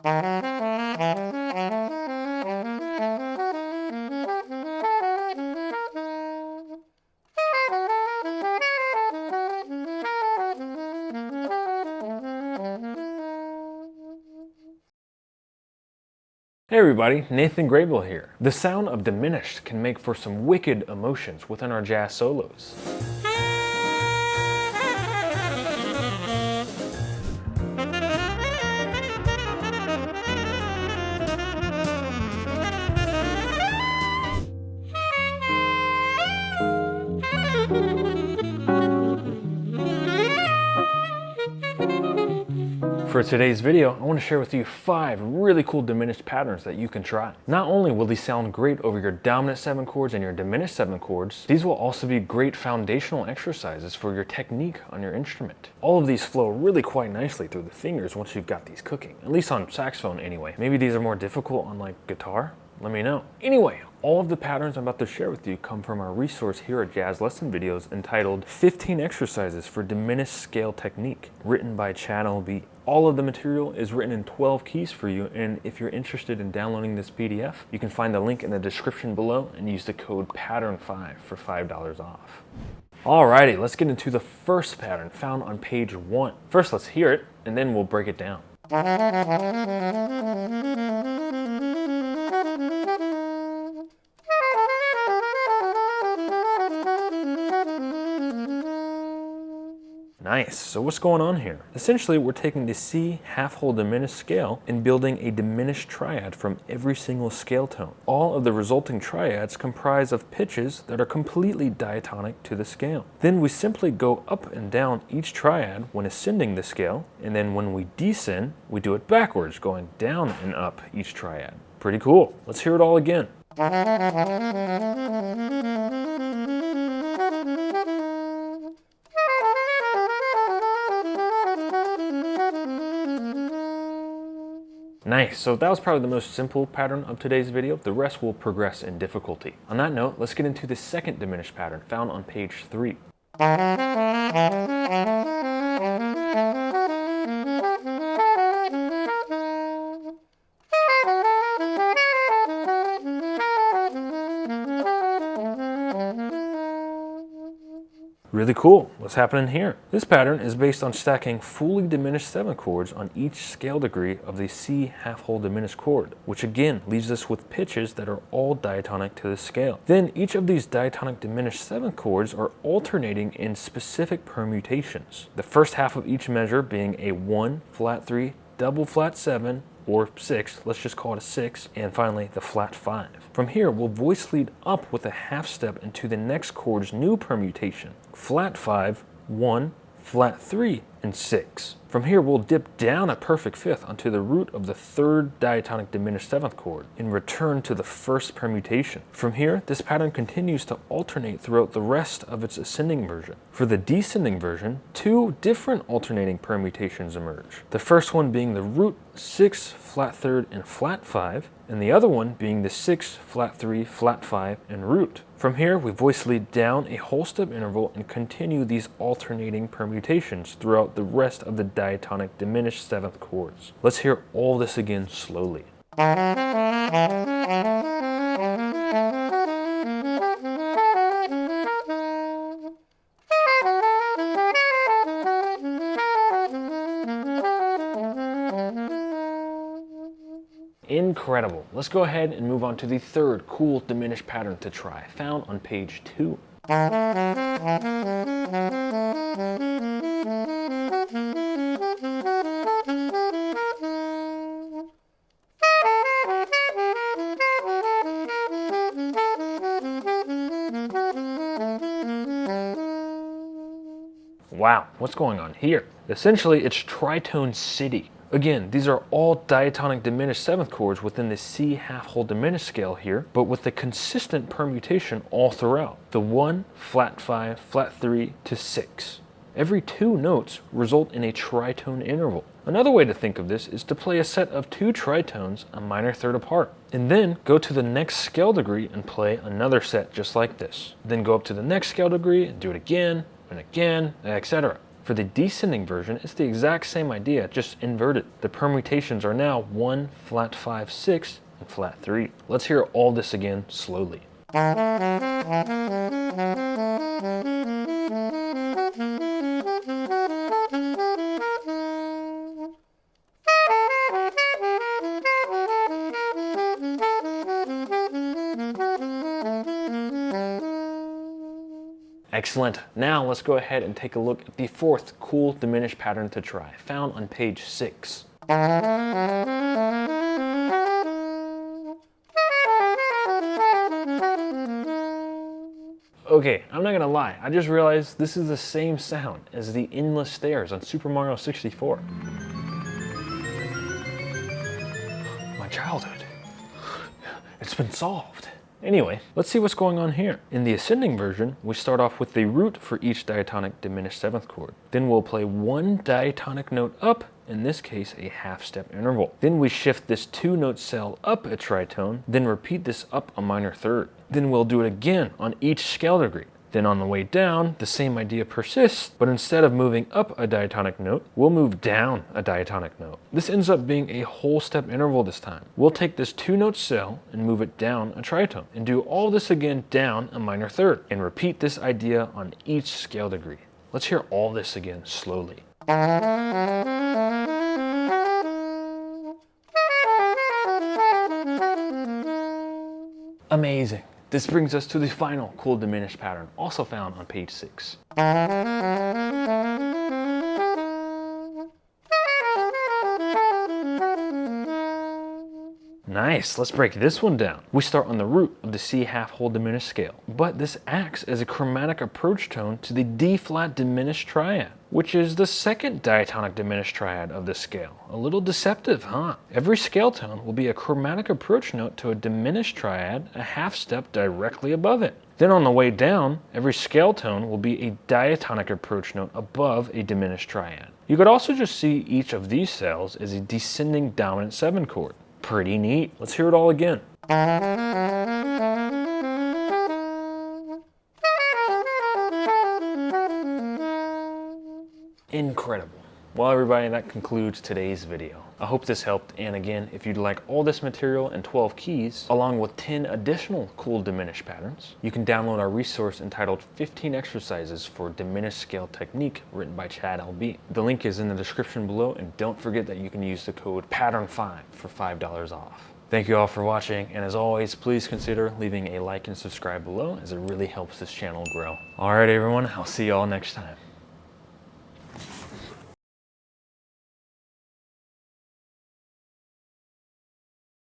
Hey everybody, Nathan Graybeal here. The sound of Diminished can make for some wicked emotions within our jazz solos. For today's video, I want to share with you 5 really cool diminished patterns that you can try. Not only will these sound great over your dominant 7 chords and your diminished 7 chords, these will also be great foundational exercises for your technique on your instrument. All of these flow really quite nicely through the fingers once you've got these cooking, at least on saxophone anyway. Maybe these are more difficult on like guitar? Let me know. Anyway, all of the patterns I'm about to share with you come from our resource here at Jazz Lesson Videos entitled 15 Exercises for Diminished Scale Technique, written by Chad LB. All of the material is written in 12 keys for you, and if you're interested in downloading this PDF, you can find the link in the description below and use the code PATTERN5 for $5 off. Alrighty, let's get into the first pattern found on page 1. First, let's hear it, and then we'll break it down. Nice, so what's going on here? Essentially, we're taking the C half-whole diminished scale and building a diminished triad from every single scale tone. All of the resulting triads comprise of pitches that are completely diatonic to the scale. Then we simply go up and down each triad when ascending the scale, and then when we descend, we do it backwards, going down and up each triad. Pretty cool. Let's hear it all again. Nice, so that was probably the most simple pattern of today's video. The rest will progress in difficulty. On that note, let's get into the second diminished pattern found on page 3. Really cool. What's happening here? This pattern is based on stacking fully diminished 7 chords on each scale degree of the C half-whole diminished chord, which again leaves us with pitches that are all diatonic to the scale. Then each of these diatonic diminished 7 chords are alternating in specific permutations. The first half of each measure being a 1, flat 3, double flat 7, or 6, let's just call it a 6, and finally the flat 5. From here, we'll voice lead up with a half step into the next chord's new permutation, flat 5, 1, flat 3, and 6. From here, we'll dip down a perfect fifth onto the root of the third diatonic diminished 7th chord and return to the first permutation. From here, this pattern continues to alternate throughout the rest of its ascending version. For the descending version, 2 different alternating permutations emerge. The first one being the root 6, flat 3rd, and flat 5, and the other one being the 6, flat 3, flat 5, and root. From here, we voice lead down a whole step interval and continue these alternating permutations throughout the rest of the diatonic diminished 7th chords. Let's hear all this again slowly. Incredible. Let's go ahead and move on to the third cool diminished pattern to try, found on page 2. Wow, what's going on here? Essentially, it's tritone city. Again, these are all diatonic diminished 7th chords within the C half-whole diminished scale here, but with the consistent permutation all throughout. The 1, flat 5, flat 3 to 6. Every 2 notes result in a tritone interval. Another way to think of this is to play a set of 2 tritones a minor third apart, and then go to the next scale degree and play another set just like this. Then go up to the next scale degree and do it again, and again, etc. For the descending version, it's the exact same idea, just inverted. The permutations are now 1, flat 5, 6, and flat 3. Let's hear all this again slowly. Excellent. Now let's go ahead and take a look at the fourth cool diminished pattern to try, found on page 6. Okay, I'm not gonna lie, I just realized this is the same sound as the endless stairs on Super Mario 64. My childhood. It's been solved. Anyway, let's see what's going on here. In the ascending version, we start off with the root for each diatonic diminished seventh chord. Then we'll play one diatonic note up, in this case a half-step interval. Then we shift this 2-note cell up a tritone, then repeat this up a minor third. Then we'll do it again on each scale degree. Then on the way down, the same idea persists, but instead of moving up a diatonic note, we'll move down a diatonic note. This ends up being a whole step interval this time. We'll take this 2-note cell and move it down a tritone, and do all this again down a minor third, and repeat this idea on each scale degree. Let's hear all this again slowly. Amazing. This brings us to the final cool diminished pattern, also found on page 6. Nice, let's break this one down. We start on the root of the C half-whole diminished scale, but this acts as a chromatic approach tone to the D-flat diminished triad, which is the second diatonic diminished triad of this scale. A little deceptive, huh? Every scale tone will be a chromatic approach note to a diminished triad a half step directly above it. Then on the way down, every scale tone will be a diatonic approach note above a diminished triad. You could also just see each of these cells as a descending dominant 7 chord. Pretty neat. Let's hear it all again. Incredible. Well, everybody, that concludes today's video. I hope this helped, and again, if you'd like all this material and 12 keys, along with 10 additional cool diminished patterns, you can download our resource entitled 15 Exercises for Diminished Scale Technique, written by Chad LB. The link is in the description below, and don't forget that you can use the code PATTERN5 for $5 off. Thank you all for watching, and as always, please consider leaving a like and subscribe below, as it really helps this channel grow. Alright everyone, I'll see you all next time.